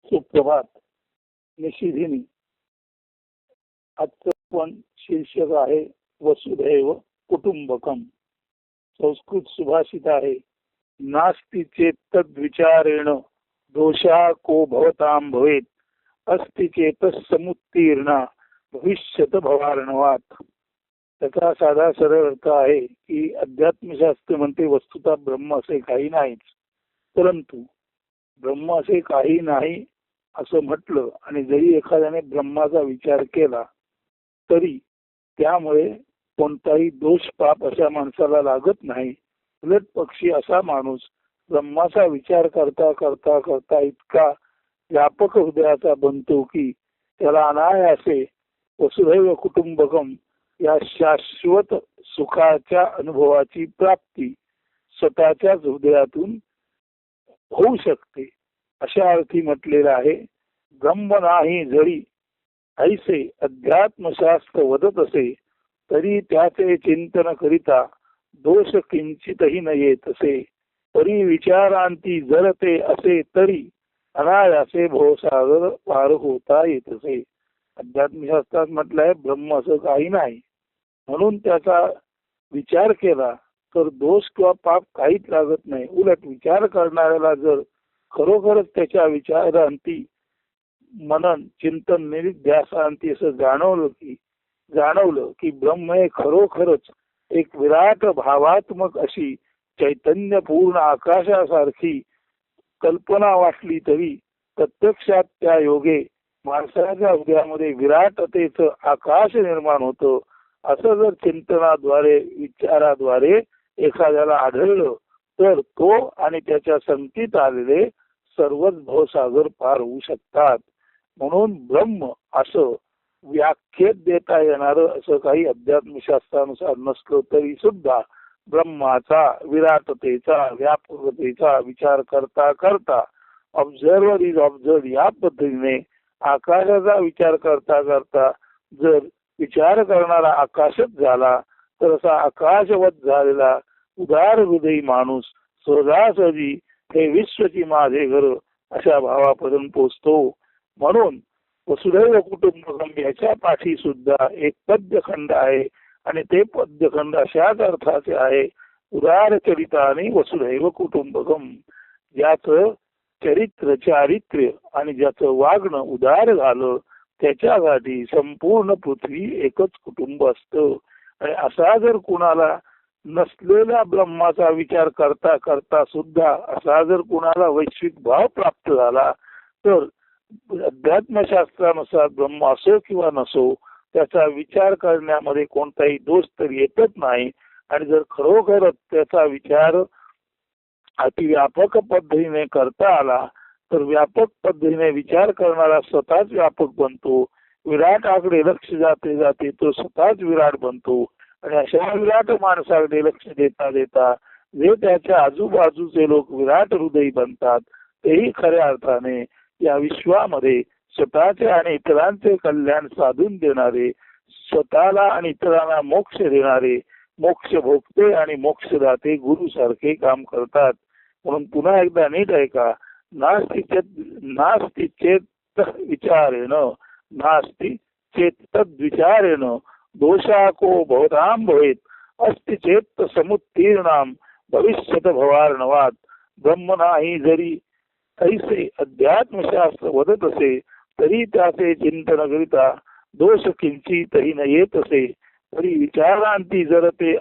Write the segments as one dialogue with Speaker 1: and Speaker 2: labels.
Speaker 1: सुप्रभात. निशिदिनी. आजचं पण शीर्षक आहे वसुधैव कुटुंबकम. संस्कृत सुभाषित आहे, नास्ति चेत विचारेण दोषा को भवतां भवेत, अस्ति चेत समुत्तीर्णा भविष्यत भवार्णवात. त्याचा साधा सरळ अर्थ आहे की अध्यात्मशास्त्र म्हणते वस्तुतः ब्रह्म असे काही नाहीच, परंतु ब्रह्म असे काही नाही असं म्हटलं आणि जरी एखाद्याने ब्रह्माचा विचार केला तरी त्यामुळे कोणताही दोष पाप अशा माणसाला लागत नाही. उलट पक्षी असा माणूस ब्रह्माचा विचार करता करता करता इतका व्यापक हृदयाचा बनतो की त्याला अनायासे वसुधैव कुटुंबकम या शाश्वत सुखाच्या अनुभवाची प्राप्ती स्वतःच्याच हृदयातून होऊ शकते. अशा अर्थी म्हटलेलं आहे, ब्रह्म नाही जरी ऐसे अध्यात्मशास्त्र वदत असे, तरी त्याचे चिंतन करिता दोष किंचितही न येत असे. परी विचारांती जर ते असे तरी अनायासे भवसागर पार होता येत असे. अध्यात्मशास्त्रात म्हटलंय ब्रह्म असं काही नाही, म्हणून त्याचा विचार केला तर दोष किंवा पाप काहीच लागत नाही. उलट विचार करणाऱ्याला जर खरोखरच त्याच्या विचारांती मनन चिंतन निरीध्यासांती असं जाणवलं की ब्रह्म हे खरोखरच एक विराट भावात्मक अशी चैतन्यपूर्ण आकाशासारखी कल्पना वाटली तरी प्रत्यक्षात त्या योगे माणसाच्या हृदयामध्ये विराटतेचं आकाश निर्माण होतं. असं जर चिंतनाद्वारे विचाराद्वारे एखाद्याला आढळलं तर तो आणि त्याच्या संगतीत आलेले सर्वच भवसागर पार होऊ शकतात. म्हणून ब्रह्म असं व्याख्येत देता येणार असं काही अध्यात्मशास्त्रानुसार नसलं तरी सुद्धा ब्रह्माचा विराटतेचा व्यापकतेचा विचार करता करता ऑब्झर्वर इज ऑब्झर्व या पद्धतीने आकाशाचा विचार करता करता जर विचार करणारा आकाशच झाला तर असा आकाशवत झालेला उदार हृदयी माणूस सहजासहजी हे विश्वची माझे घर अशा भावापर्यंत पोचतो. म्हणून वसुधैव कुटुंबकम याच्या पाठी सुद्धा एक पद्यखंड आहे आणि ते पद्यखंड अशाच अर्थाचे आहे, उदार चरिताने वसुधैव कुटुंबकम. ज्याचं चरित्र चारित्र्य आणि ज्याचं वागणं उदार झालं त्याच्यासाठी संपूर्ण पृथ्वी एकच कुटुंब असतं. आणि असा जर कुणाला नसलेल्या ब्रह्माचा विचार करता करता सुद्धा असा जर कुणाला वैश्विक भाव प्राप्त झाला तर अध्यात्मशास्त्रानुसार ब्रह्म असो किंवा नसो त्याचा विचार करण्यामध्ये कोणताही दोष तर येतच नाही. आणि जर खरोखरच त्याचा विचार अतिव्यापक पद्धतीने करता आला तर व्यापक पद्धतीने विचार करणारा स्वतःच व्यापक बनतो. विराटाकडे लक्ष जाते जाते तो स्वतःच विराट बनतो. आणि अशा विराट माणसाकडे लक्ष देता देता जे त्याच्या आजूबाजूचे लोक विराट हृदयी बनतात तेही खऱ्या अर्थाने या विश्वामध्ये स्वतःचे आणि इतरांचे कल्याण साधून देणारे, स्वतःला आणि इतरांना मोक्ष देणारे मोक्ष भोगते आणि मोक्षदाते गुरु सारखे काम करतात. म्हणून पुन्हा एकदा नीट ऐका, नास्ति चेत विचारेण नास्ति चेत विचारेण दोषा को भवतां भवेत, अस्ति चेत समुत्तीर्णाम भविष्यत भवार्णवात. ब्रह्म नाही जरी ऐसे अध्यात्मशास्त्र वदत असे, तरी त्याचे चिंतन करिता दोष किंचितही न येत असे. परी विचारांती जर ते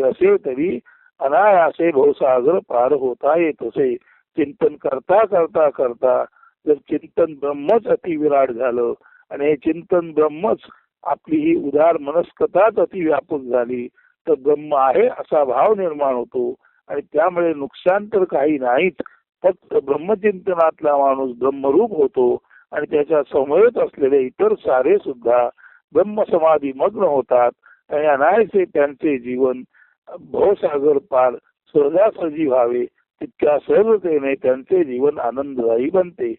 Speaker 1: असे तरी अनायासे भवसागर पार होता येत असे. चिंतन करता करता करता जर चिंतन ब्रह्मच अतिविराट झालं आणि हे चिंतन ब्रह्मच आपली ही उदार मनस्कताच अतिव्यापक झाली तर ब्रह्म आहे असा भाव निर्माण होतो. आणि त्यामुळे नुकसान तर काही नाहीच, फक्त ब्रह्मचिंतनातला माणूस ब्रह्मरूप होतो आणि त्याच्या समवेत असलेले इतर सारे सुद्धा ब्रह्मसमाधी मग्न होतात आणि अनायासे त्यांचे जीवन भवसागर पार सहजासहजी व्हावे तितक्या सहजतेने त्यांचे जीवन आनंददायी बनते.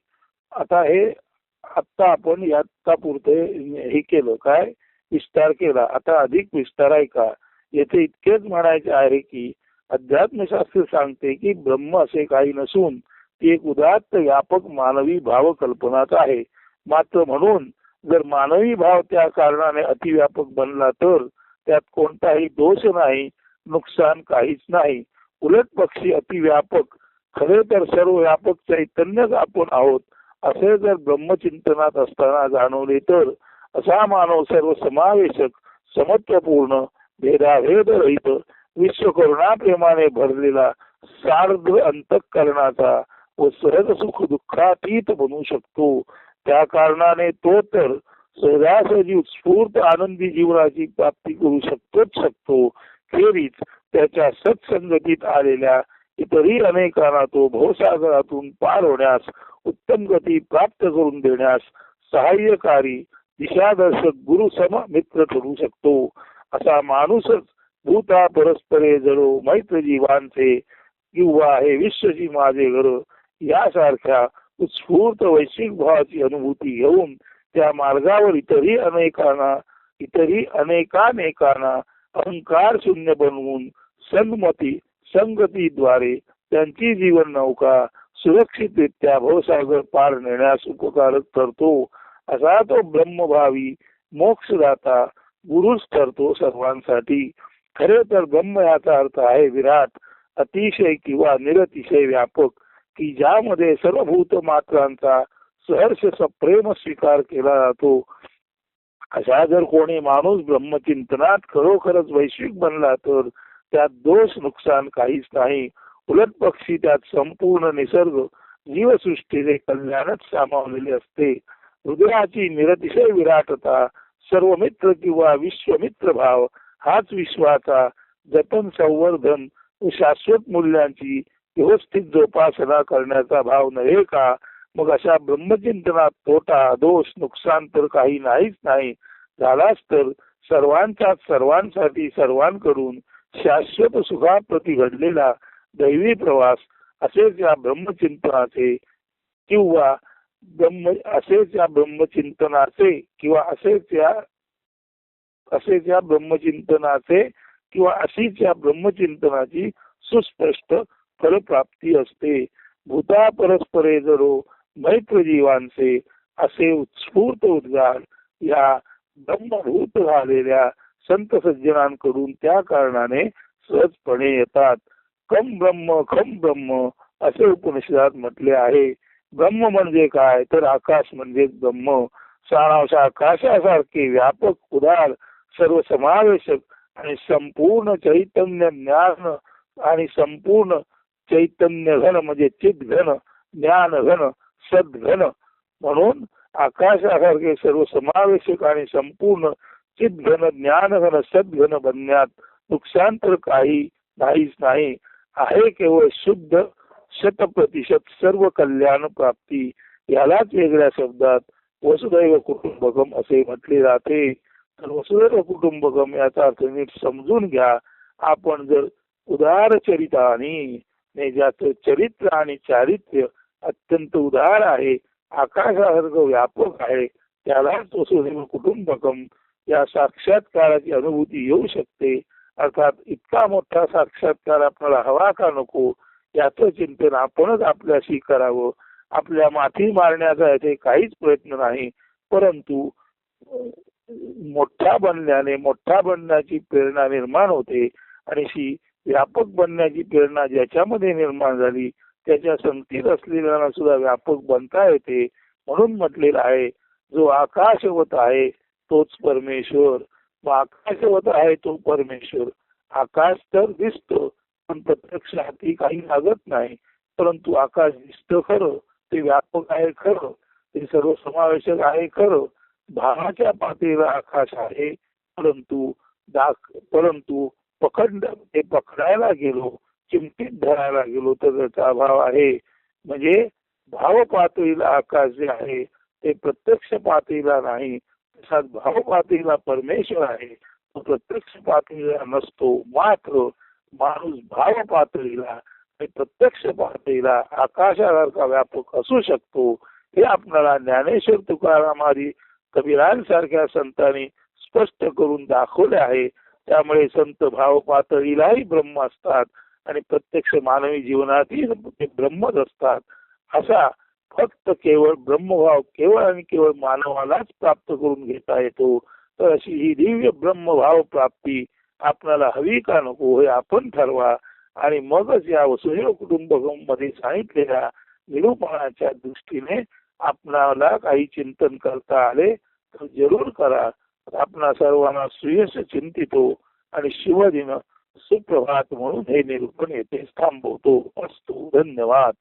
Speaker 1: आता आपण याचा पुरते हे केलं, काय विस्तार केला. आता अधिक विस्तार आहे का, येथे इतकेच म्हणायचे आहे की अध्यात्मशास्त्र सांगते की ब्रह्म असे काही नसून ती एक उदात्त व्यापक मानवी भाव कल्पनाच आहे. मात्र म्हणून जर मानवी भाव त्या कारणाने अतिव्यापक बनला तर त्यात कोणताही दोष नाही, नुकसान काहीच नाही. उलट पक्षी अतिव्यापक खरे तर सर्व व्यापक चैतन्यच आपण आहोत असे जर ब्रह्मचिंतनात असताना जाणवले तर असा मानव सर्व समावेशक, समत्वपूर्ण, भेदाभेद रहित, विश्वकरुणाप्रेमाने भरलेला, सार्ध अंतःकरणाचा व सहज सुख दुःखातीत बनू शकतो. त्या कारणाने तो तर सहजासहजी उत्स्फूर्त आनंदी जीवनाची प्राप्ती करू शकतो. खेरीज त्याच्या सत्संगतीत आलेल्या इतरही अनेकांना तो भवसागरातून पार होण्यास, उत्तम गती प्राप्त करून देण्यास सहाय्यकारी, दिशादर्शक गुरुसम मित्र ठरू शकतो. असा माणूसच भूता परस्परे जरो मैत्र जीवांचे किंवा हे विश्वची माझे घर यासारख्या उत्स्फूर्त वैश्विक भावाची अनुभूती घेऊन त्या मार्गावर इतरही अनेकानेकांना अहंकार शून्य बनवून संगतीद्वारे त्यांची जीवन नौका सुरक्षितरित्या भवसागर पार नेण्यास उपकारक ठरतो. असा तो ब्रह्मभावी मोक्षदाता गुरुच ठरतो सर्वांसाठी. खरे तर ब्रह्म याचा अर्थ आहे विराट, अतिशय किंवा निरतिशय व्यापक, की ज्यामध्ये सर्व भूत मात्रांचा सहर्ष सप्रेम स्वीकार केला जातो. अशा जर कोणी माणूस ब्रह्मचिंतनात खरोखरच वैश्विक बनला तर त्यात दोष नुकसान काहीच नाही. उलट पक्षी त्यात संपूर्ण निसर्ग जीवसृष्टीचे कल्याणच सामावलेले असते. हृदयाची निरतिशय विराटता, सर्व मित्र किंवा विश्वमित्र भाव हाच विश्वाचा जतन, संवर्धन व शाश्वत मूल्यांची व्यवस्थित जोपासना करण्याचा भाव नव्हे का? मग अशा ब्रह्मचिंतनात तोटा, दोष, नुकसान तर काही नाहीच नाही. झालाच तर सर्वांचाच सर्वांसाठी सर्वांकडून शाश्वत सुखाप्रती घडलेला दैवी प्रवास असेच या ब्रह्मचिंतनाचे किंवा असेच या ब्रह्मचिंतनाची सुस्पष्ट फलप्राप्ती असते. भूता परस्परे जरो मैत्र जीवांचे असे उत्स्फूर्त उद्गार या ब्रह्मभूत झालेल्या संत सज्जनांकडून त्या कारणाने सहजपणे येतात. खम ब्रह्म असे उपनिषदात म्हटले आहे. ब्रह्म म्हणजे काय तर आकाश म्हणजे ब्रह्म. सारांश आकाशासारखे व्यापक, उदार, सर्वसमावेशक आणि संपूर्ण चैतन्य ज्ञान आणि संपूर्ण चैतन्य घन म्हणजे चित घन, ज्ञान घन, सद्घन. म्हणून आकाशासारखे सर्वसमावेशक आणि संपूर्ण चित घन, ज्ञान घन, सद्घन बनण्यात नुकसान तर काही नाहीच नाही. आहे केवळ शुद्ध 100% सर्व कल्याण प्राप्ती. यालाच वेगळ्या शब्दात वसुदैव कुटुंबकम असे म्हटले जाते. तर वसुदैव कुटुंबकम याचा अर्थ नीट समजून घ्या. आपण जर उदार चरिताने ज्याचं चरित्र आणि चारित्र्य अत्यंत उदार आहे, आकाशासारखं व्यापक आहे, त्यालाच वसुदैव कुटुंबकम या साक्षात्काराची अनुभूती येऊ शकते. अर्थात इतका मोठा साक्षात्कार आपल्याला हवा का नको याचं चिंतन आपणच आपल्याशी करावं. आपल्या माथी मारण्याचा येथे काहीच प्रयत्न नाही, परंतु मोठा बनण्याची प्रेरणा निर्माण होते आणि अशी व्यापक बनण्याची प्रेरणा ज्याच्यामध्ये निर्माण झाली त्याच्या संगतीत असलेल्यांना सुद्धा व्यापक बनता येते. म्हणून म्हटलेलं आहे जो आकाशवत आहे तोच परमेश्वर. मग आकाशवत आहे तो परमेश्वर. आकाश तर दिसतो पण प्रत्यक्ष हाती काही लागत नाही, परंतु आकाश दिसतं खरं, ते व्यापक आहे खरं, ते सर्वसमावेशक आहे खरं. भावाच्या पातळीला आकाश आहे, परंतु पकडायला गेलो, चिमटीत धरायला गेलो तर त्याचा अभाव आहे. म्हणजे भाव पातळीला आकाश जे आहे ते प्रत्यक्ष पातळीला नाही. तसाच भाव पातळीला परमेश्वर आहे, तो प्रत्यक्ष पातळीला नसतो. मात्र माणूस भाव पातळीला आणि प्रत्यक्ष पातळीला आकाशासारखा व्यापक असू शकतो. हे आपल्याला ज्ञानेश्वर, तुकाराम आदी कबीरांसारख्या संतांनी स्पष्ट करून दाखवले आहे. त्यामुळे संत भाव पातळीलाही ब्रह्म असतात आणि प्रत्यक्ष मानवी जीवनातही ते ब्रह्मच असतात असा फक्त केवळ ब्रह्मभाव केवळ आणि केवळ मानवालाच प्राप्त करून घेता येतो. तर अशी ही दिव्य ब्रह्मभाव प्राप्ती आपल्याला हवी का नको हे आपण ठरवा. आणि मगच या वसुधैव कुटुंबकम मध्ये सांगितलेल्या निरूपणाच्या दृष्टीने आपणाला काही चिंतन करता आले तर जरूर करा. आपणा सर्वांना सुयश चिंतितो आणि शिवदिन सुप्रभात म्हणून हे निरूपण येथे थांबवतो. अस्तु. धन्यवाद.